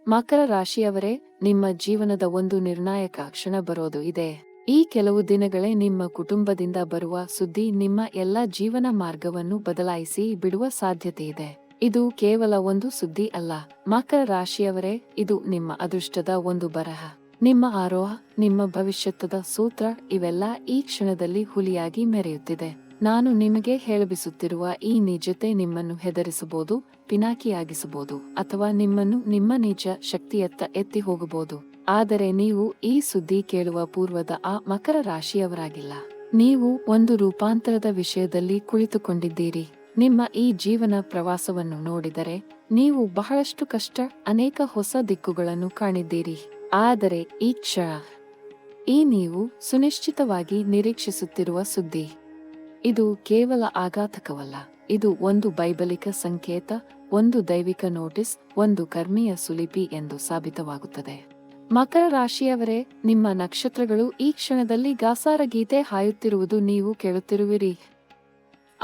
ಮಕರ ರಾಶಿಯವರೇ, ನಿಮ್ಮ ಜೀವನದ ಒಂದು ನಿರ್ಣಾಯಕ ಕ್ಷಣ ಬರೋದು ಇದೆ. ಈ ಕೆಲವು ದಿನಗಳೇ ನಿಮ್ಮ ಕುಟುಂಬದಿಂದ ಬರುವ ಸುದ್ದಿ ನಿಮ್ಮ ಎಲ್ಲ ಜೀವನ ಮಾರ್ಗವನ್ನು ಬದಲಾಯಿಸಿ ಬಿಡುವ ಸಾಧ್ಯತೆ ಇದೆ. ಇದು ಕೇವಲ ಒಂದು ಸುದ್ದಿ ಅಲ್ಲ, ಮಕರ ರಾಶಿಯವರೇ, ಇದು ನಿಮ್ಮ ಅದೃಷ್ಟದ ಒಂದು ಬರಹ. ನಿಮ್ಮ ಆರೋಹ, ನಿಮ್ಮ ಭವಿಷ್ಯದ ಸೂತ್ರ ಇವೆಲ್ಲ ಈ ಕ್ಷಣದಲ್ಲಿ ಹುಲಿಯಾಗಿ ಮೆರೆಯುತ್ತಿದೆ. ನಾನು ನಿಮಗೆ ಹೇಳಬಿಸುತ್ತಿರುವ ಈ ನಿಜತೆ ನಿಮ್ಮನ್ನು ಹೆದರಿಸಬಹುದು, ಪಿನಾಕಿಯಾಗಿಸಬಹುದು, ಅಥವಾ ನಿಮ್ಮನ್ನು ನಿಮ್ಮ ನಿಜ ಶಕ್ತಿಯತ್ತ ಎತ್ತಿ ಹೋಗಬಹುದು. ಆದರೆ ನೀವು ಈ ಸುದ್ದಿ ಕೇಳುವ ಪೂರ್ವದ ಆ ಮಕರ ರಾಶಿಯವರಾಗಿಲ್ಲ. ನೀವು ಒಂದು ರೂಪಾಂತರದ ವಿಷಯದಲ್ಲಿ ಕುಳಿತುಕೊಂಡಿದ್ದೀರಿ. ನಿಮ್ಮ ಈ ಜೀವನ ಪ್ರವಾಸವನ್ನು ನೋಡಿದರೆ ನೀವು ಬಹಳಷ್ಟು ಕಷ್ಟ, ಅನೇಕ ಹೊಸ ದಿಕ್ಕುಗಳನ್ನು ಕಾಣಿದ್ದೀರಿ. ಆದರೆ ಈ ಕ್ಷಣ, ಈ ನೀವು ಸುನಿಶ್ಚಿತವಾಗಿ ನಿರೀಕ್ಷಿಸುತ್ತಿರುವ ಸುದ್ದಿ, ಇದು ಕೇವಲ ಆಘಾತಕವಲ್ಲ. ಇದು ಒಂದು ಬೈಬಲಿಕ ಸಂಕೇತ, ಒಂದು ದೈವಿಕ ನೋಟಿಸ್, ಒಂದು ಕರ್ಮೀಯ ಸುಲಿಪಿ ಎಂದು ಸಾಬೀತವಾಗುತ್ತದೆ. ಮಕರ ರಾಶಿಯವರೇ, ನಿಮ್ಮ ನಕ್ಷತ್ರಗಳು ಈ ಕ್ಷಣದಲ್ಲಿ ಗಾಸಾರ ಗೀತೆ ಹಾಯುತ್ತಿರುವುದು ನೀವು ಕೇಳುತ್ತಿರುವಿರಿ.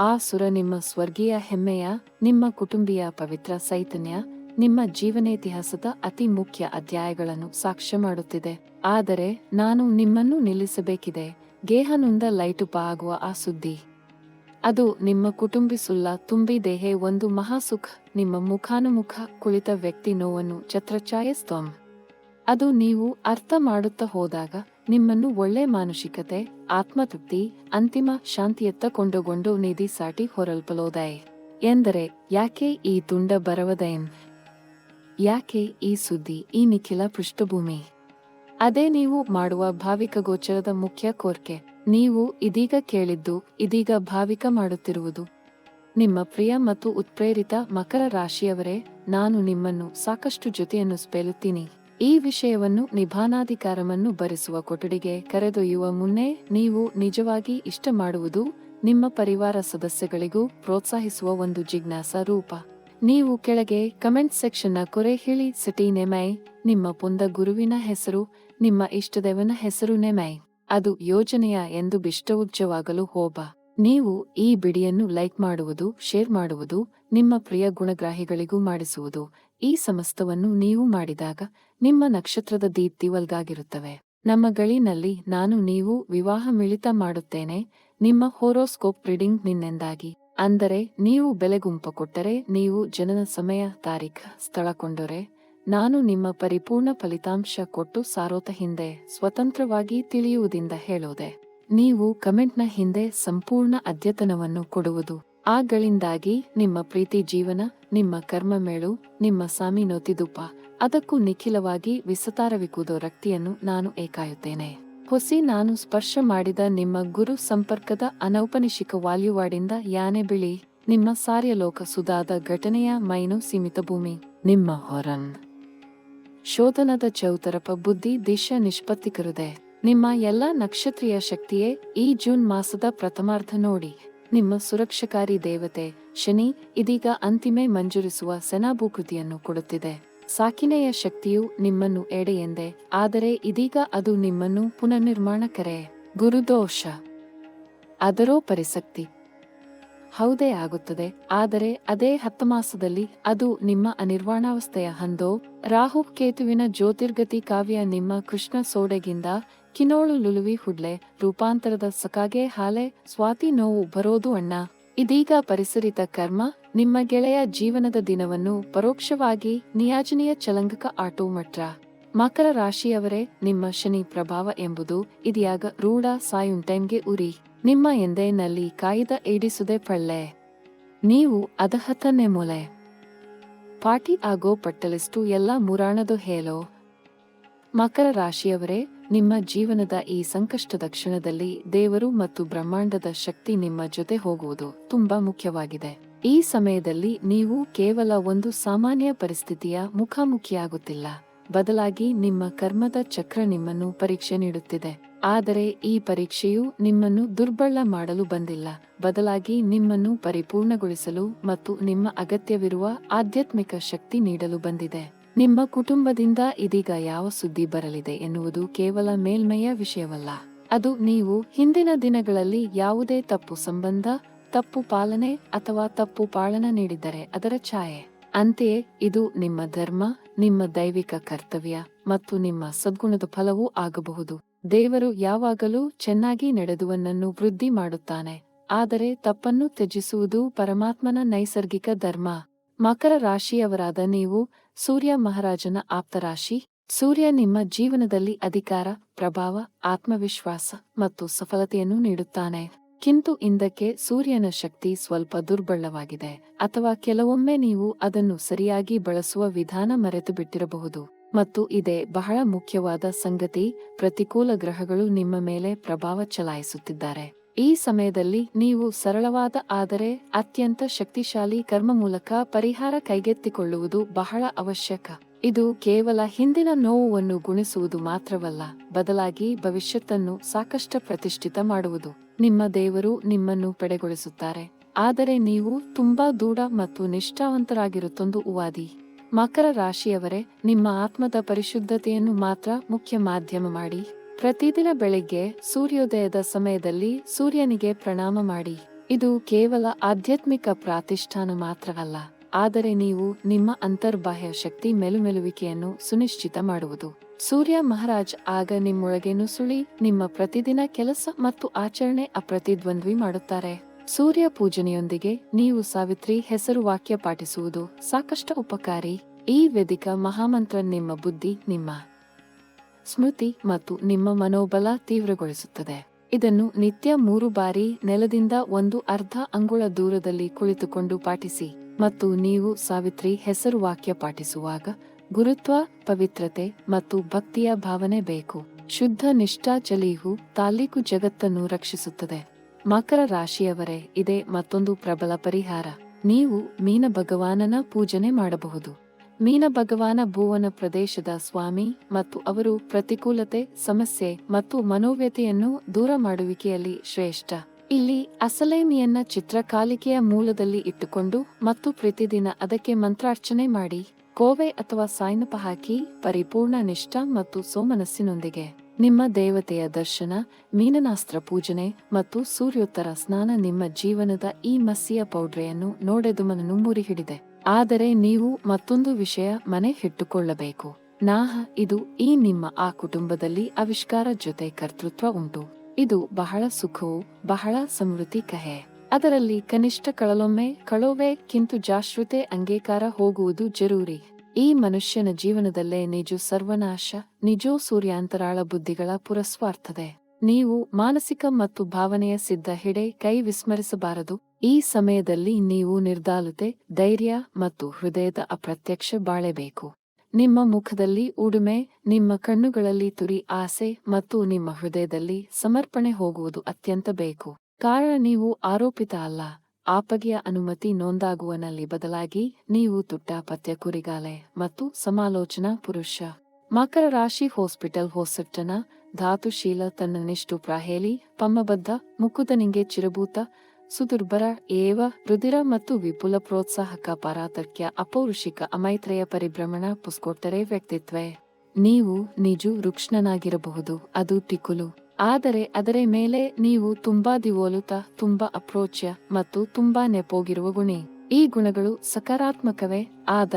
ಆ ಸುರ ನಿಮ್ಮ ಸ್ವರ್ಗೀಯ ಹೆಮ್ಮೆಯ, ನಿಮ್ಮ ಕುಟುಂಬೀಯ ಪವಿತ್ರ ಚೈತನ್ಯ, ನಿಮ್ಮ ಜೀವನೇತಿಹಾಸದ ಅತಿ ಮುಖ್ಯ ಅಧ್ಯಾಯಗಳನ್ನು ಸಾಕ್ಷ್ಯ ಮಾಡುತ್ತಿದೆ. ಆದರೆ ನಾನು ನಿಮ್ಮನ್ನು ನಿಲ್ಲಿಸಬೇಕಿದೆ. ಗೇಹನೊಂದ ಲೈಟುಪ ಆಗುವ ಆ ಸುದ್ದಿ, ಅದು ನಿಮ್ಮ ಕುಟುಂಬಿಸುಲ್ಲ ತುಂಬಿ ದೇಹೆ ಒಂದು ಮಹಾಸುಖ, ನಿಮ್ಮ ಮುಖಾನುಮುಖ ಕುಳಿತ ವ್ಯಕ್ತಿ ನೋವನ್ನು ಛತ್ರಛಾಯೆ ಸ್ತೋಮ್. ಅದು ನೀವು ಅರ್ಥ ಮಾಡುತ್ತಾ ಹೋದಾಗ ನಿಮ್ಮನ್ನು ಒಳ್ಳೆ ಮಾನುಷಿಕತೆ, ಆತ್ಮತೃಪ್ತಿ, ಅಂತಿಮ ಶಾಂತಿಯತ್ತ ಕೊಂಡೊಗೊಂಡು ನಿಧಿ ಸಾಟಿ ಹೊರಲ್ಪಲೋದಾಯ್ ಎಂದರೆ ಯಾಕೆ ಈ ತುಂಡ ಬರವದೆನ್? ಯಾಕೆ ಈ ಸುದ್ದಿ, ಈ ನಿಖಿಲ ಪೃಷ್ಠಭೂಮಿ? ಅದೇ ನೀವು ಮಾಡುವ ಭಾವಿಕ ಗೋಚರದ ಮುಖ್ಯ ಕೋರ್ಕೆ. ನೀವು ಇದೀಗ ಕೇಳಿದ್ದು, ಇದೀಗ ಭಾವಿಕ ಮಾಡುತ್ತಿರುವುದು. ನಿಮ್ಮ ಪ್ರಿಯ ಮತ್ತು ಉತ್ಪ್ರೇರಿತ ಮಕರ ರಾಶಿಯವರೇ, ನಾನು ನಿಮ್ಮನ್ನು ಸಾಕಷ್ಟು ಜೊತೆಯನ್ನು ಸ್ಪೇಲುತ್ತೀನಿ. ಈ ವಿಷಯವನ್ನು ನಿಭಾನಾಧಿಕಾರವನ್ನು ಭರಿಸುವ ಕೊಠಡಿಗೆ ಕರೆದೊಯ್ಯುವ ಮುನ್ನೆ ನೀವು ನಿಜವಾಗಿ ಇಷ್ಟ ಮಾಡುವುದು ನಿಮ್ಮ ಪರಿವಾರ ಸದಸ್ಯಗಳಿಗೂ ಪ್ರೋತ್ಸಾಹಿಸುವ ಒಂದು ಜಿಜ್ಞಾಸ ರೂಪ. ನೀವು ಕೆಳಗೆ ಕಮೆಂಟ್ ಸೆಕ್ಷನ್ನ ಕೊರೆ ಹೇಳಿ ಸಿಟಿ ನೆಮೈ, ನಿಮ್ಮ ಪುಂದ ಗುರುವಿನ ಹೆಸರು, ನಿಮ್ಮ ಇಷ್ಟದೇವನ ಹೆಸರು ನೆಮೈ, ಅದು ಯೋಜನೆಯ ಎಂದು ಬಿಷ್ಟವುಜ್ಜವಾಗಲು ಹೋಬ. ನೀವು ಈ ಬಿಡಿಯನ್ನು ಲೈಕ್ ಮಾಡುವುದು, ಶೇರ್ ಮಾಡುವುದು, ನಿಮ್ಮ ಪ್ರಿಯ ಗುಣಗ್ರಾಹಿಗಳಿಗೂ ಮಾಡಿಸುವುದು, ಈ ಸಮಸ್ತವನ್ನು ನೀವು ಮಾಡಿದಾಗ ನಿಮ್ಮ ನಕ್ಷತ್ರದ ದೀಪ್ತಿ ವಲ್ಗಾಗಿರುತ್ತವೆ. ನಮ್ಮ ಗಳಿನಲ್ಲಿ ನಾನು ನೀವು ವಿವಾಹ ಮಿಳಿತ ಮಾಡುತ್ತೇನೆ, ನಿಮ್ಮ ಹೊರೋಸ್ಕೋಪ್ ರೀಡಿಂಗ್ ನಿನ್ನೆಂದಾಗಿ. ಅಂದರೆ ನೀವು ಬೆಲೆಗುಂಪ ಕೊಟ್ಟರೆ, ನೀವು ಜನನ ಸಮಯ, ತಾರೀಖ್, ಸ್ಥಳ ಕೊಂಡರೆ, ನಾನು ನಿಮ್ಮ ಪರಿಪೂರ್ಣ ಫಲಿತಾಂಶ ಕೊಟ್ಟು ಸಾರೋತ ಹಿಂದೆ ಸ್ವತಂತ್ರವಾಗಿ ತಿಳಿಯುವುದಿಂದ ಹೇಳೋದೆ. ನೀವು ಕಮೆಂಟ್ನ ಹಿಂದೆ ಸಂಪೂರ್ಣ ಅದ್ಯತನವನ್ನು ಕೊಡುವುದು. ಆ ಗಳಿಂದಾಗಿ ನಿಮ್ಮ ಪ್ರೀತಿ ಜೀವನ, ನಿಮ್ಮ ಕರ್ಮ ಮೇಳು, ನಿಮ್ಮ ಸಾಮಿನೋತಿದುಪ, ಅದಕ್ಕೂ ನಿಖಿಲವಾಗಿ ವಿಸ್ತಾರವಿಕುವುದೋ ರಕ್ತಿಯನ್ನು ನಾನು ಏಕಾಯುತ್ತೇನೆ. ಹೊಸಿ ನಾನು ಸ್ಪರ್ಶ ಮಾಡಿದ ನಿಮ್ಮ ಗುರು ಸಂಪರ್ಕದ ಅನೌಪನಿಷಿಕ ವಾಲ್ಯುವಾಡಿಂದ ಯಾನೆ ಬಿಳಿ, ನಿಮ್ಮ ಸಾರ್ಯಲೋಕ ಸುಧಾದ ಘಟನೆಯ ಮೈನು ಸೀಮಿತ ಭೂಮಿ, ನಿಮ್ಮ ಹೊರನ್ ಶೋಧನದ ಚೌತರಪ ಬುದ್ಧಿ ದಿಶ ನಿಷ್ಪತ್ತಿಕರುದೆ. ನಿಮ್ಮ ಎಲ್ಲ ನಕ್ಷತ್ರೀಯ ಶಕ್ತಿಯೇ ಈ ಜೂನ್ ಮಾಸದ ಪ್ರಥಮಾರ್ಧ ನೋಡಿ. ನಿಮ್ಮ ಸುರಕ್ಷಕಾರಿ ದೇವತೆ ಶನಿ ಇದೀಗ ಅಂತಿಮೆ ಮಂಜೂರಿಸುವ ಸೆನಾಭೂಕೃತಿಯನ್ನು ಕೊಡುತ್ತಿದೆ. ಸಾಕಿನೆಯ ಶಕ್ತಿಯು ನಿಮ್ಮನ್ನು ಎಡೆಯೆಂದೆ, ಆದರೆ ಇದೀಗ ಅದು ನಿಮ್ಮನ್ನು ಪುನರ್ನಿರ್ಮಾಣ ಕರೆ. ಗುರುದೋಷ ಅದರೋ ಪರಿಸಕ್ತಿ ಹೌದೇ ಆಗುತ್ತದೆ, ಆದರೆ ಅದೇ 10 ಮಾಸದಲ್ಲಿ ಅದು ನಿಮ್ಮ ಅನಿರ್ವಾಣಾವಸ್ಥೆಯ ಹಂದೋ. ರಾಹು ಕೇತುವಿನ ಜ್ಯೋತಿರ್ಗತಿ ಕಾವ್ಯ ನಿಮ್ಮ ಕೃಷ್ಣ ಸೋಡೆಗಿಂದ ಕಿನೋಳು ಲುಲುವಿ ಹುಡ್ಲೆ ರೂಪಾಂತರದ ಸಕಾಗೆ ಹಾಲೆ ಸ್ವಾತಿ ನೋವು ಬರೋದು ಅಣ್ಣ. ಇದೀಗ ಪರಿಸರಿತ ಕರ್ಮ ನಿಮ್ಮ ಗೆಳೆಯ ಜೀವನದ ದಿನವನ್ನು ಪರೋಕ್ಷವಾಗಿ ನಿಯಾಜನೆಯ ಚಲಂಗಕ ಆಟೋ ಮಟ್ರ. ಮಕರ ರಾಶಿಯವರೇ, ನಿಮ್ಮ ಶನಿ ಪ್ರಭಾವ ಎಂಬುದು ಇದೆಯಾಗ ರೂಢ ಸಾಯುಂಟೈಮ್ಗೆ ಉರಿ. ನಿಮ್ಮ ಎಂದೇನಲ್ಲಿ ಕಾಯ್ದ ಏಡಿಸುದೆ ಪಳ್ಳೆ. ನೀವು ಅದಹತನೆ ಮೊಲೆ ಪಾಟಿ ಆಗೋ ಪಟ್ಟಲಿಸ್ಟು ಎಲ್ಲ ಮುರಾಣದು ಹೇಳೋ. ಮಕರ ರಾಶಿಯವರೇ, ನಿಮ್ಮ ಜೀವನದ ಈ ಸಂಕಷ್ಟದ ಕ್ಷಣದಲ್ಲಿ ದೇವರು ಮತ್ತು ಬ್ರಹ್ಮಾಂಡದ ಶಕ್ತಿ ನಿಮ್ಮ ಜೊತೆ ಹೋಗುವುದು ತುಂಬಾ ಮುಖ್ಯವಾಗಿದೆ. ಈ ಸಮಯದಲ್ಲಿ ನೀವು ಕೇವಲ ಒಂದು ಸಾಮಾನ್ಯ ಪರಿಸ್ಥಿತಿಯ ಮುಖಾಮುಖಿಯಾಗುತ್ತಿಲ್ಲ, ಬದಲಾಗಿ ನಿಮ್ಮ ಕರ್ಮದ ಚಕ್ರ ನಿಮ್ಮನ್ನು ಪರೀಕ್ಷೆ ನೀಡುತ್ತಿದೆ. ಆದರೆ ಈ ಪರೀಕ್ಷೆಯು ನಿಮ್ಮನ್ನು ದುರ್ಬಲ ಮಾಡಲು ಬಂದಿಲ್ಲ, ಬದಲಾಗಿ ನಿಮ್ಮನ್ನು ಪರಿಪೂರ್ಣಗೊಳಿಸಲು ಮತ್ತು ನಿಮ್ಮ ಅಗತ್ಯವಿರುವ ಆಧ್ಯಾತ್ಮಿಕ ಶಕ್ತಿ ನೀಡಲು ಬಂದಿದೆ. ನಿಮ್ಮ ಕುಟುಂಬದಿಂದ ಇದೀಗ ಯಾವ ಸುದ್ದಿ ಬರಲಿದೆ ಎನ್ನುವುದು ಕೇವಲ ಮೇಲ್ಮೆಯ ವಿಷಯವಲ್ಲ. ಅದು ನೀವು ಹಿಂದಿನ ದಿನಗಳಲ್ಲಿ ಯಾವುದೇ ತಪ್ಪು ಸಂಬಂಧ, ತಪ್ಪು ಪಾಲನೆ ಅಥವಾ ತಪ್ಪು ಪಾಲನ ನೀಡಿದ್ದರೆ ಅದರ ಛಾಯೆ. ಅಂತೆಯೇ ಇದು ನಿಮ್ಮ ಧರ್ಮ, ನಿಮ್ಮ ದೈವಿಕ ಕರ್ತವ್ಯ ಮತ್ತು ನಿಮ್ಮ ಸದ್ಗುಣದ ಫಲವೂ ಆಗಬಹುದು. ದೇವರು ಯಾವಾಗಲೂ ಚೆನ್ನಾಗಿ ನಡೆದುವನ್ನನ್ನು ವೃದ್ಧಿ ಮಾಡುತ್ತಾನೆ, ಆದರೆ ತಪ್ಪನ್ನು ತ್ಯಜಿಸುವುದು ಪರಮಾತ್ಮನ ನೈಸರ್ಗಿಕ ಧರ್ಮ. ಮಕರ ರಾಶಿಯವರಾದ ನೀವು ಸೂರ್ಯ ಮಹಾರಾಜನ ಆಪ್ತರಾಶಿ. ಸೂರ್ಯ ನಿಮ್ಮ ಜೀವನದಲ್ಲಿ ಅಧಿಕಾರ, ಪ್ರಭಾವ, ಆತ್ಮವಿಶ್ವಾಸ ಮತ್ತು ಸಫಲತೆಯನ್ನು ನೀಡುತ್ತಾನೆ. ಕಿಂತು ಇಂದಕ್ಕೆ ಸೂರ್ಯನ ಶಕ್ತಿ ಸ್ವಲ್ಪ ದುರ್ಬಲವಾಗಿದೆ, ಅಥವಾ ಕೆಲವೊಮ್ಮೆ ನೀವು ಅದನ್ನು ಸರಿಯಾಗಿ ಬಳಸುವ ವಿಧಾನ ಮರೆತು ಬಿಟ್ಟಿರಬಹುದು. ಮತ್ತು ಇದೇ ಬಹಳ ಮುಖ್ಯವಾದ ಸಂಗತಿ, ಪ್ರತಿಕೂಲ ಗ್ರಹಗಳು ನಿಮ್ಮ ಮೇಲೆ ಪ್ರಭಾವ ಚಲಾಯಿಸುತ್ತಿದ್ದಾರೆ. ಈ ಸಮಯದಲ್ಲಿ ನೀವು ಸರಳವಾದ ಆದರೆ ಅತ್ಯಂತ ಶಕ್ತಿಶಾಲಿ ಕರ್ಮ ಮೂಲಕ ಪರಿಹಾರ ಕೈಗೆತ್ತಿಕೊಳ್ಳುವುದು ಬಹಳ ಅವಶ್ಯಕ. ಇದು ಕೇವಲ ಹಿಂದಿನ ನೋವನ್ನು ಗುಣಿಸುವುದು ಮಾತ್ರವಲ್ಲ, ಬದಲಾಗಿ ಭವಿಷ್ಯತ್ತನ್ನು ಸಾಕಷ್ಟು ಪ್ರತಿಷ್ಠಿತ ಮಾಡುವುದು. ನಿಮ್ಮ ದೇವರು ನಿಮ್ಮನ್ನು ಪಡೆಗೊಳಿಸುತ್ತಾರೆ, ಆದರೆ ನೀವು ತುಂಬಾ ದೂಢ ಮತ್ತು ನಿಷ್ಠಾವಂತರಾಗಿರುತ್ತೊಂದು ಉವಾದಿ. ಮಕರ ರಾಶಿಯವರೇ, ನಿಮ್ಮ ಆತ್ಮದ ಪರಿಶುದ್ಧತೆಯನ್ನು ಮಾತ್ರ ಮುಖ್ಯ ಮಾಧ್ಯಮ ಮಾಡಿ. ಪ್ರತಿದಿನ ಬೆಳಿಗ್ಗೆ ಸೂರ್ಯೋದಯದ ಸಮಯದಲ್ಲಿ ಸೂರ್ಯನಿಗೆ ಪ್ರಣಾಮ ಮಾಡಿ. ಇದು ಕೇವಲ ಆಧ್ಯಾತ್ಮಿಕ ಪ್ರಾತಿಷ್ಠಾನ ಮಾತ್ರವಲ್ಲ, ಆದರೆ ನೀವು ನಿಮ್ಮ ಅಂತರ್ಬಾಹ್ಯ ಶಕ್ತಿ ಮೆಲುಮೆಲುವಿಕೆಯನ್ನು ಸುನಿಶ್ಚಿತ ಮಾಡುವುದು. ಸೂರ್ಯ ಮಹಾರಾಜ್ ಆಗ ನಿಮ್ಮೊಳಗೆ ನುಸುಳಿ ನಿಮ್ಮ ಪ್ರತಿದಿನ ಕೆಲಸ ಮತ್ತು ಆಚರಣೆ ಅಪ್ರತಿದ್ವಂದ್ವಿ ಮಾಡುತ್ತಾರೆ. ಸೂರ್ಯ ಪೂಜನೆಯೊಂದಿಗೆ ನೀವು ಸಾವಿತ್ರಿ ಹೆಸರು ವಾಕ್ಯ ಪಾಠಿಸುವುದು ಸಾಕಷ್ಟು ಉಪಕಾರಿ. ಈ ವೇದಿಕ ಮಹಾಮಂತ್ರ ನಿಮ್ಮ ಬುದ್ಧಿ, ನಿಮ್ಮ ಸ್ಮೃತಿ ಮತ್ತು ನಿಮ್ಮ ಮನೋಬಲ ತೀವ್ರಗೊಳಿಸುತ್ತದೆ. ಇದನ್ನು ನಿತ್ಯ 3 ಬಾರಿ ನೆಲದಿಂದ 1/2 ಅಂಗುಳ ದೂರದಲ್ಲಿ ಕುಳಿತುಕೊಂಡು ಪಾಠಿಸಿ. ಮತ್ತು ನೀವು ಸಾವಿತ್ರಿ ಹೆಸರು ವಾಕ್ಯ ಪಾಠಿಸುವಾಗ ಗುರುತ್ವ, ಪವಿತ್ರತೆ ಮತ್ತು ಭಕ್ತಿಯ ಭಾವನೆ ಬೇಕು. ಶುದ್ಧ ನಿಷ್ಠಾಚಲಿಯು ತಾಲೀಕು ಜಗತ್ತನ್ನು ರಕ್ಷಿಸುತ್ತದೆ. ಮಕರ ರಾಶಿಯವರೇ, ಇದೇ ಮತ್ತೊಂದು ಪ್ರಬಲ ಪರಿಹಾರ. ನೀವು ಮೀನ ಭಗವಾನನ ಪೂಜನೆ ಮಾಡಬಹುದು. ಮೀನ ಭಗವಾನ ಭುವನ ಪ್ರದೇಶದ ಸ್ವಾಮಿ ಮತ್ತು ಅವರು ಪ್ರತಿಕೂಲತೆ, ಸಮಸ್ಯೆ ಮತ್ತು ಮನೋವ್ಯತೆಯನ್ನು ದೂರ ಮಾಡುವಿಕೆಯಲ್ಲಿ ಶ್ರೇಷ್ಠ. ಇಲ್ಲಿ ಅಸಲೇಮಿಯನ್ನ ಚಿತ್ರಕಾಲಿಕೆಯ ಮೂಲದಲ್ಲಿ ಇಟ್ಟುಕೊಂಡು ಮತ್ತು ಪ್ರತಿದಿನ ಅದಕ್ಕೆ ಮಂತ್ರಾರ್ಚನೆ ಮಾಡಿ. ಕೋವೆ ಅಥವಾ ಸಾಯ್ನಪ ಹಾಕಿ ಪರಿಪೂರ್ಣ ನಿಷ್ಠಾ ಮತ್ತು ಸೋಮನಸ್ಸಿನೊಂದಿಗೆ ನಿಮ್ಮ ದೇವತೆಯ ದರ್ಶನ, ಮೀನನಾಸ್ತ್ರ ಪೂಜನೆ ಮತ್ತು ಸೂರ್ಯೋತ್ತರ ಸ್ನಾನ ನಿಮ್ಮ ಜೀವನದ ಈ ಮಸಿಯ ಪೌಡ್ರೆಯನ್ನು ನೋಡೆದುಮನನ್ನು ಮುರಿ ಹಿಡಿದೆ. ಆದರೆ ನೀವು ಮತ್ತೊಂದು ವಿಷಯ ಮನೆ ಇಟ್ಟುಕೊಳ್ಳಬೇಕು. ಇದು ಈ ನಿಮ್ಮ ಆ ಕುಟುಂಬದಲ್ಲಿ ಆವಿಷ್ಕಾರ ಜೊತೆ ಕರ್ತೃತ್ವ ಉಂಟು. ಇದು ಬಹಳ ಸುಖವು, ಬಹಳ ಸಮೃದ್ಧಿ ಕಹೆ. ಅದರಲ್ಲಿ ಕನಿಷ್ಠ ಕಳೋವೆ ಕಿಂತು ಜಾಶ್ರುತೆ ಅಂಗೀಕಾರ ಹೋಗುವುದು ಜರೂರಿ. ಈ ಮನುಷ್ಯನ ಜೀವನದಲ್ಲೇ ನಿಜ ಸರ್ವನಾಶ, ನಿಜೋ ಸೂರ್ಯಾಂತರಾಳ ಬುದ್ಧಿಗಳ ಪುರಸ್ವಾರ್ಥದೆ. ನೀವು ಮಾನಸಿಕ ಮತ್ತು ಭಾವನೆಯ ಸಿದ್ಧ ಹಿಡೆ ಕೈ ವಿಸ್ಮರಿಸಬಾರದು. ಈ ಸಮಯದಲ್ಲಿ ನೀವು ನಿರ್ಧಾಲತೆ, ಧೈರ್ಯ ಮತ್ತು ಹೃದಯದ ಅಪ್ರತ್ಯಕ್ಷ ಬಾಳೆಬೇಕು. ನಿಮ್ಮ ಮುಖದಲ್ಲಿ ಉಡುಮೆ, ನಿಮ್ಮ ಕಣ್ಣುಗಳಲ್ಲಿ ತುರಿ ಆಸೆ ಮತ್ತು ನಿಮ್ಮ ಹೃದಯದಲ್ಲಿ ಸಮರ್ಪಣೆ ಹೋಗುವುದು ಅತ್ಯಂತ ಬೇಕು. ಕಾರಣ ನೀವು ಆರೋಪಿತ ಅಲ್ಲ, ಆಪಗೆಯ ಅನುಮತಿ ನೋಂದಾಗುವನಲ್ಲಿ ಬದಲಾಗಿ ನೀವು ತುಟ್ಟ ಪಥ್ಯ ಕುರಿಗಾಲೆ ಮತ್ತು ಸಮಾಲೋಚನಾ ಪುರುಷ. ಮಕರ ರಾಶಿ ಹಾಸ್ಪಿಟಲ್ ಹೊಸಟ್ಟನ ಧಾತುಶೀಲ ತನ್ನ ನಿಷ್ಠು ಪ್ರಾಹೇಲಿ ಪಮ್ಮಬದ್ಧ ಮುಕುದನಿಂಗೆ ಚಿರಭೂತ ಸುದುರ್ಬರ ಏವ ರುದಿರ ಮತ್ತು ವಿಪುಲ ಪ್ರೋತ್ಸಾಹಕ ಪಾರಾತರ್ಕ್ಯ ಅಪೌರುಷಿಕ ಅಮೈತ್ರೆಯ ಪರಿಭ್ರಮಣ ಪುಸ್ಕೊಟ್ಟರೆ ವ್ಯಕ್ತಿತ್ವೇ. ನೀವು ನಿಜು ರುಕ್ಷ್ಣನಾಗಿರಬಹುದು, ಅದು ಟಿಕುಲು. ಆದರೆ ಅದರ ಮೇಲೆ ನೀವು ತುಂಬಾ ದಿವೋಲುತ, ತುಂಬಾ ಅಪ್ರೋಚ್ಯ ಮತ್ತು ತುಂಬಾ ನೆಪೋಗಿರುವ ಗುಣಿ. ಈ ಗುಣಗಳು ಸಕಾರಾತ್ಮಕವೇ ಆದ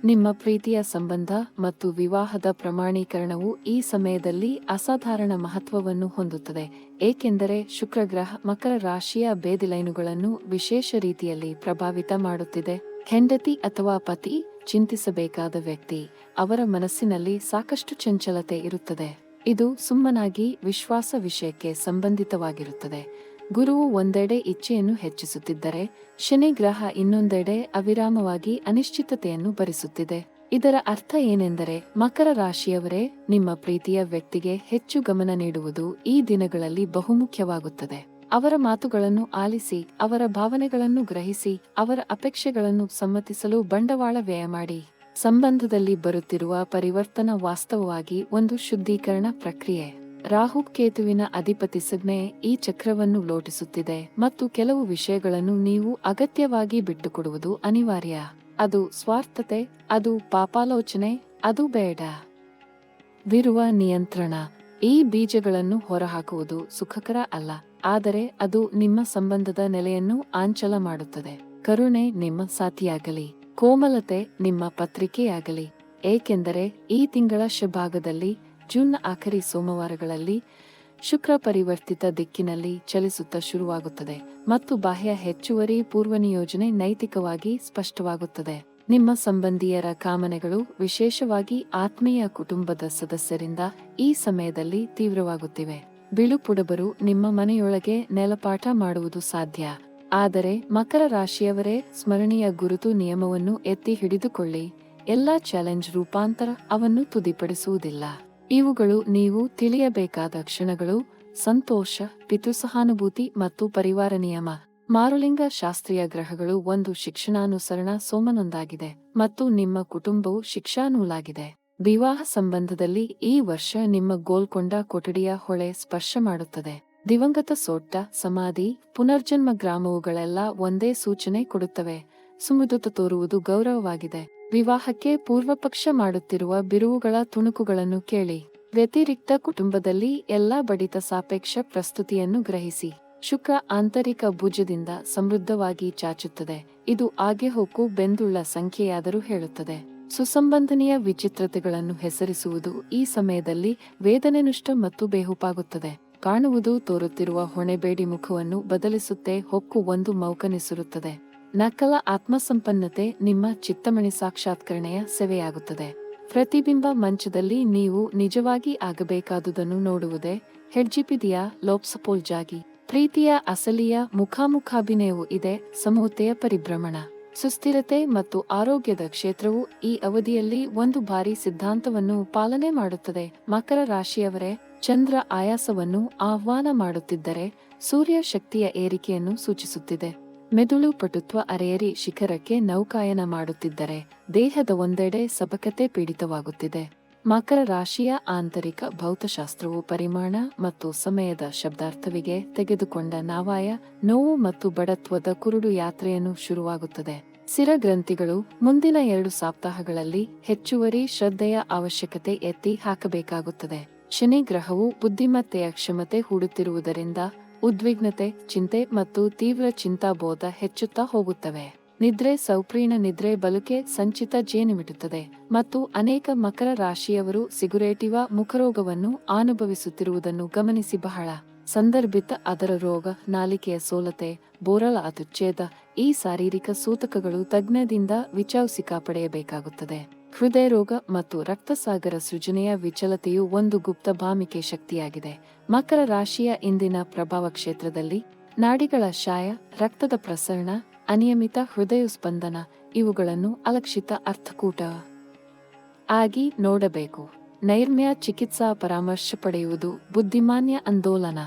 ನಿಮ್ಮ ಪ್ರೀತಿಯ ಸಂಬಂಧ ಮತ್ತು ವಿವಾಹದ ಪ್ರಮಾಣೀಕರಣವು ಈ ಸಮಯದಲ್ಲಿ ಅಸಾಧಾರಣ ಮಹತ್ವವನ್ನು ಹೊಂದುತ್ತದೆ, ಏಕೆಂದರೆ ಶುಕ್ರಗ್ರಹ ಮಕರ ರಾಶಿಯ ಬೇದಿಲೈನುಗಳನ್ನು ವಿಶೇಷ ರೀತಿಯಲ್ಲಿ ಪ್ರಭಾವಿತ ಮಾಡುತ್ತಿದೆ. ಹೆಂಡತಿ ಅಥವಾ ಪತಿ ಚಿಂತಿಸಬೇಕಾದ ವ್ಯಕ್ತಿ, ಅವರ ಮನಸ್ಸಿನಲ್ಲಿ ಸಾಕಷ್ಟು ಚಂಚಲತೆ ಇರುತ್ತದೆ. ಇದು ಸುಮ್ಮನಾಗಿ ವಿಶ್ವಾಸ ವಿಷಯಕ್ಕೆ ಸಂಬಂಧಿತವಾಗಿರುತ್ತದೆ. ಗುರುವು ಒಂದೆಡೆ ಇಚ್ಛೆಯನ್ನು ಹೆಚ್ಚಿಸುತ್ತಿದ್ದರೆ, ಶನಿ ಗ್ರಹ ಇನ್ನೊಂದೆಡೆ ಅವಿರಾಮವಾಗಿ ಅನಿಶ್ಚಿತತೆಯನ್ನು ಭರಿಸುತ್ತಿದೆ. ಇದರ ಅರ್ಥ ಏನೆಂದರೆ, ಮಕರ ರಾಶಿಯವರೇ, ನಿಮ್ಮ ಪ್ರೀತಿಯ ವ್ಯಕ್ತಿಗೆ ಹೆಚ್ಚು ಗಮನ ನೀಡುವುದು ಈ ದಿನಗಳಲ್ಲಿ ಬಹುಮುಖ್ಯವಾಗುತ್ತದೆ. ಅವರ ಮಾತುಗಳನ್ನು ಆಲಿಸಿ, ಅವರ ಭಾವನೆಗಳನ್ನು ಗ್ರಹಿಸಿ, ಅವರ ಅಪೇಕ್ಷೆಗಳನ್ನು ಸಮ್ಮತಿಸಲು ಬಂಡವಾಳ ವ್ಯಯ ಮಾಡಿ. ಸಂಬಂಧದಲ್ಲಿ ಬರುತ್ತಿರುವ ಪರಿವರ್ತನ ವಾಸ್ತವವಾಗಿ ಒಂದು ಶುದ್ಧೀಕರಣ ಪ್ರಕ್ರಿಯೆ. ರಾಹು ಕೇತುವಿನ ಅಧಿಪತಿ ಸಂಜ್ಞೆ ಈ ಚಕ್ರವನ್ನು ಲೋಟಿಸುತ್ತಿದೆ ಮತ್ತು ಕೆಲವು ವಿಷಯಗಳನ್ನು ನೀವು ಅಗತ್ಯವಾಗಿ ಬಿಟ್ಟುಕೊಡುವುದು ಅನಿವಾರ್ಯ. ಅದು ಸ್ವಾರ್ಥತೆ, ಅದು ಪಾಪಾಲೋಚನೆ, ಅದು ಬೇಡ ವಿರುವ ನಿಯಂತ್ರಣ. ಈ ಬೀಜಗಳನ್ನು ಹೊರಹಾಕುವುದು ಸುಖಕರ ಅಲ್ಲ, ಆದರೆ ಅದು ನಿಮ್ಮ ಸಂಬಂಧದ ನೆಲೆಯನ್ನು ಆಂಚಲ ಮಾಡುತ್ತದೆ. ಕರುಣೆ ನಿಮ್ಮ ಸಾಥಿಯಾಗಲಿ. ಕೋಮಲತೆ ನಿಮ್ಮ ಪತ್ರಿಕೆಯಾಗಲಿ, ಏಕೆಂದರೆ ಈ ತಿಂಗಳ ಶಭಾಗದಲ್ಲಿ ಜೂನ್ ಆಖರಿ ಸೋಮವಾರಗಳಲ್ಲಿ ಶುಕ್ರ ಪರಿವರ್ತಿತ ದಿಕ್ಕಿನಲ್ಲಿ ಚಲಿಸುತ್ತಾ ಶುರುವಾಗುತ್ತದೆ ಮತ್ತು ಬಾಹ್ಯ ಹೆಚ್ಚುವರಿ ಪೂರ್ವನಿಯೋಜನೆ ನೈತಿಕವಾಗಿ ಸ್ಪಷ್ಟವಾಗುತ್ತದೆ. ನಿಮ್ಮ ಸಂಬಂಧಿಯರ ಕಾಮನೆಗಳು, ವಿಶೇಷವಾಗಿ ಆತ್ಮೀಯ ಕುಟುಂಬದ ಸದಸ್ಯರಿಂದ ಈ ಸಮಯದಲ್ಲಿ ತೀವ್ರವಾಗುತ್ತಿವೆ. ಬಿಳುಪುಡಬರು ನಿಮ್ಮ ಮನೆಯೊಳಗೆ ನೆಲಪಾಠ ಮಾಡುವುದು ಸಾಧ್ಯ. ಆದರೆ ಮಕರ ರಾಶಿಯವರೇ, ಸ್ಮರಣೀಯ ಗುರುತು ನಿಯಮವನ್ನು ಎತ್ತಿ ಹಿಡಿದುಕೊಳ್ಳಿ. ಎಲ್ಲಾ ಚಾಲೆಂಜ್ ರೂಪಾಂತರ ಅವನ್ನು ತುದಿಪಡಿಸುವುದಿಲ್ಲ. ಇವುಗಳು ನೀವು ತಿಳಿಯಬೇಕಾದ ಕ್ಷಣಗಳು: ಸಂತೋಷ, ಪಿತೃಸಹಾನುಭೂತಿ ಮತ್ತು ಪರಿವಾರ ನಿಯಮ. ಮಾರುಲಿಂಗ ಶಾಸ್ತ್ರೀಯ ಗ್ರಹಗಳು ಒಂದು ಶಿಕ್ಷಣಾನುಸರಣ ಸೋಮನೊಂದಾಗಿದೆ ಮತ್ತು ನಿಮ್ಮ ಕುಟುಂಬವು ಶಿಕ್ಷಾನೂಲಾಗಿದೆ. ವಿವಾಹ ಸಂಬಂಧದಲ್ಲಿ ಈ ವರ್ಷ ನಿಮ್ಮ ಗೋಲ್ಕೊಂಡ ಕೊಠಡಿಯ ಹೊಳೆ ಸ್ಪರ್ಶ ಮಾಡುತ್ತದೆ. ದಿವಂಗತ ಸೊಟ್ಟ, ಸಮಾಧಿ, ಪುನರ್ಜನ್ಮ ಗ್ರಾಮವುಗಳೆಲ್ಲ ಒಂದೇ ಸೂಚನೆ ಕೊಡುತ್ತವೆ. ಸುಮುದುತ ತೋರುವುದು ಗೌರವವಾಗಿದೆ. ವಿವಾಹಕ್ಕೆ ಪೂರ್ವಪಕ್ಷ ಮಾಡುತ್ತಿರುವ ಬಿರುವುಗಳ ತುಣುಕುಗಳನ್ನು ಕೇಳಿ. ವ್ಯತಿರಿಕ್ತ ಕುಟುಂಬದಲ್ಲಿ ಎಲ್ಲಾ ಬಡಿತ ಸಾಪೇಕ್ಷ ಪ್ರಸ್ತುತಿಯನ್ನು ಗ್ರಹಿಸಿ. ಶುಕ್ರ ಆಂತರಿಕ ಭುಜದಿಂದ ಸಮೃದ್ಧವಾಗಿ ಚಾಚುತ್ತದೆ. ಇದು ಆಗೆಹೊಕ್ಕು ಬೆಂದುಳ್ಳ ಸಂಖ್ಯೆಯಾದರೂ ಹೇಳುತ್ತದೆ. ಸುಸಂಬಂಧನೀಯ ವಿಚಿತ್ರತೆಗಳನ್ನು ಹೆಸರಿಸುವುದು ಈ ಸಮಯದಲ್ಲಿ ವೇದನೆನುಷ್ಟ ಮತ್ತು ಬೇಹುಪಾಗುತ್ತದೆ. ಕಾಣುವುದು ತೋರುತ್ತಿರುವ ಹೊಣೆಬೇಡಿ ಮುಖವನ್ನು ಬದಲಿಸುತ್ತೆ. ಹೊಕ್ಕು ಒಂದು ಮೌಕನಿಸಿರುತ್ತದೆ. ನಕಲ ಆತ್ಮಸಂಪನ್ನತೆ ನಿಮ್ಮ ಚಿತ್ತಮಣಿ ಸಾಕ್ಷಾತ್ಕರಣೆಯ ಸೇವೆಯಾಗುತ್ತದೆ. ಪ್ರತಿಬಿಂಬ ಮಂಚದಲ್ಲಿ ನೀವು ನಿಜವಾಗಿ ಆಗಬೇಕಾದುದನ್ನು ನೋಡುವುದೇ ಹೆಡ್ಜಿಪಿದಿಯಾ ಲೋಪ್ಸಪೋಲ್ಜಾಗಿ. ಪ್ರೀತಿಯ ಅಸಲಿಯ ಮುಖಾಮುಖಾಭಿನಯವೂ ಇದೆ. ಸಮೂಹತೆಯ ಪರಿಭ್ರಮಣ, ಸುಸ್ಥಿರತೆ ಮತ್ತು ಆರೋಗ್ಯದ ಕ್ಷೇತ್ರವು ಈ ಅವಧಿಯಲ್ಲಿ ಒಂದು ಭಾರಿ ಸಿದ್ಧಾಂತವನ್ನು ಪಾಲನೆ ಮಾಡುತ್ತದೆ. ಮಕರ ರಾಶಿಯವರೇ, ಚಂದ್ರ ಆಯಾಸವನ್ನು ಆಹ್ವಾನ ಮಾಡುತ್ತಿದ್ದರೆ ಸೂರ್ಯ ಶಕ್ತಿಯ ಏರಿಕೆಯನ್ನು ಸೂಚಿಸುತ್ತಿದೆ. ಮೆದುಳು ಪಟುತ್ವ ಅರೆಯರಿ ಶಿಖರಕ್ಕೆ ನೌಕಾಯನ ಮಾಡುತ್ತಿದ್ದರೆ ದೇಹದ ಒಂದೆಡೆ ಸಬಕತೆ ಪೀಡಿತವಾಗುತ್ತಿದೆ. ಮಕರ ರಾಶಿಯ ಆಂತರಿಕ ಭೌತಶಾಸ್ತ್ರವು ಪರಿಮಾಣ ಮತ್ತು ಸಮಯದ ಶಬ್ದಾರ್ಥವಿಗೆ ತೆಗೆದುಕೊಂಡ ನಾವಾಯ, ನೋವು ಮತ್ತು ಬಡತ್ವದ ಕುರುಡು ಯಾತ್ರೆಯನ್ನು ಶುರುವಾಗುತ್ತದೆ. ಸಿರಗ್ರಂಥಿಗಳು ಮುಂದಿನ 2 ಸಪ್ತಾಹಗಳಲ್ಲಿ ಹೆಚ್ಚುವರಿ ಶ್ರದ್ಧೆಯ ಅವಶ್ಯಕತೆ ಎತ್ತಿ ಹಾಕಬೇಕಾಗುತ್ತದೆ. ಶನಿ ಗ್ರಹವು ಬುದ್ಧಿಮತ್ತೆಯ ಕ್ಷಮತೆ ಹೂಡುತ್ತಿರುವುದರಿಂದ ಉದ್ವಿಗ್ನತೆ, ಚಿಂತೆ ಮತ್ತು ತೀವ್ರ ಚಿಂತಾಬೋಧ ಹೆಚ್ಚುತ್ತಾ ಹೋಗುತ್ತವೆ. ನಿದ್ರೆ, ಸೌಪ್ರೀಣ ನಿದ್ರೆ ಬಲುಕೆ ಸಂಚಿತ ಜೇನುಮಿಡುತ್ತದೆ ಮತ್ತು ಅನೇಕ ಮಕರ ರಾಶಿಯವರು ಸಿಗುರೇಟಿವ ಮುಖರೋಗವನ್ನು ಅನುಭವಿಸುತ್ತಿರುವುದನ್ನು ಗಮನಿಸಿ ಬಹಳ ಸಂದರ್ಭಿತ ಅದರ ರೋಗ, ನಾಲಿಕೆಯ ಸೋಲತೆ, ಬೋರಳ ಅತುಚ್ಛೇದ ಈ ಶಾರೀರಿಕ ಸೂತಕಗಳು ತಜ್ಞದಿಂದ ವಿಚಾರಿಸಿ ಕಾಪಾಡಬೇಕಾಗುತ್ತದೆ. ಹೃದಯ ರೋಗ ಮತ್ತು ರಕ್ತಸಾಗರ ಸೃಜನೆಯ ವಿಚಲತೆಯು ಒಂದು ಗುಪ್ತ ಭಾಮಿಕೆ ಶಕ್ತಿಯಾಗಿದೆ. ಮಕರ ರಾಶಿಯ ಇಂದಿನ ಪ್ರಭಾವ ಕ್ಷೇತ್ರದಲ್ಲಿ ನಾಡಿಗಳ ಶಾಯ, ರಕ್ತದ ಪ್ರಸರಣ, ಅನಿಯಮಿತ ಹೃದಯ ಸ್ಪಂದನ ಇವುಗಳನ್ನು ಅಲಕ್ಷಿತ ಅರ್ಥಕೂಟ ಆಗಿ ನೋಡಬೇಕು. ನೈರ್ಮ್ಯ ಚಿಕಿತ್ಸಾ ಪರಾಮರ್ಶೆ ಪಡೆಯುವುದು ಬುದ್ಧಿಮಾನ್ಯ ಆಂದೋಲನ.